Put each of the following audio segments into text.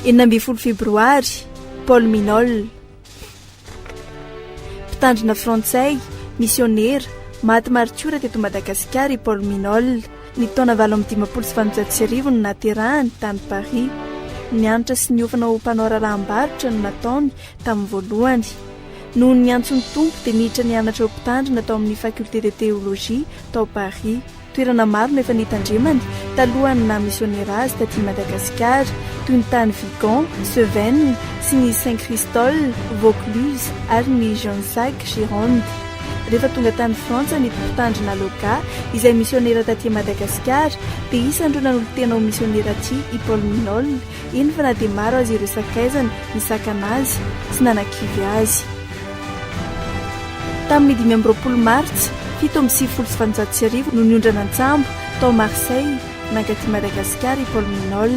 20 febroary Paul Minol, mpitandrina frantsay missionnaire maty maritiora teto Madagasikara i Paul Minol. Ny taona 1959 no naterahany tany Paris. Nianatra sy niofana ho mpanao raharaham-barotra no nataony tamin'ny voalohany. Noho ny antsony tompo dia niditra nianatra ho mpitandrina tao amin'ny faculté de théologie tao Paris. Toerana maro no efa nitandremany talohany na missionnaire azy taty Madagasikara toy ny tany Vigan, Cevennes sy ny Saint-Christol, Vaucluse ary ny Jonsac, Gironde. Rehefa tonga tany Frantsa ny mpitandrina Loka izay missionnaire taty Madagasikara dia isan'ireo nanolotena ho missionnaire aty i Paul Minol. Eny fa na dia maro azy ireo sakaizany nisakana azy sy nanakivy azy. Tamin'ny 20 Martsa 7 no niondrana an-tsambo tao Marseille nankaty Madagasikara i Paul Minol.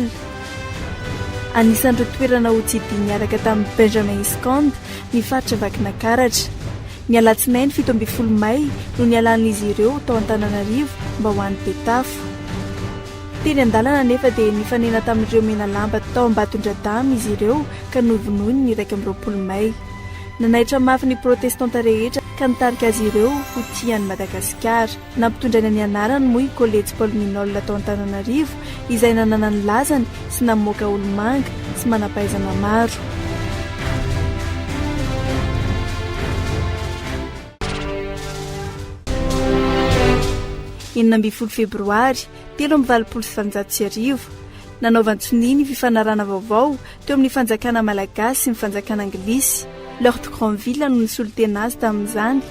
Anisan'ireo toerana ho tsidiny niaraka tamin'ny Benjamin Isconde ny faritra Vakinankaratra. Ny alatsinainy 17 May no nialan'izy ireo tao Antananarivo mba ho an'ny Betafo. Teny an-dalana nefa dia nifanena tamin'ireo mena lamba tao Ambatondradamy izy ireo ka novonoiny ny 20 May. Nanaitra mafy ny protestanta rehetra ka nitarika azy ireo ho tian'ny Madagasikara. Nampitondraina ny anarany moa i Collège Paul Minol tao Antananarivo izay nanana ny lazany sy namoaka olomanga sy manampahaizana maro. 20 febroary 1779 nanaovantsony ny fifanarana vaovao teo amin'ny fanjakana malagasy sy ny fanjakana anglisy. Lord Granville no nisolo tena azy tamin'izany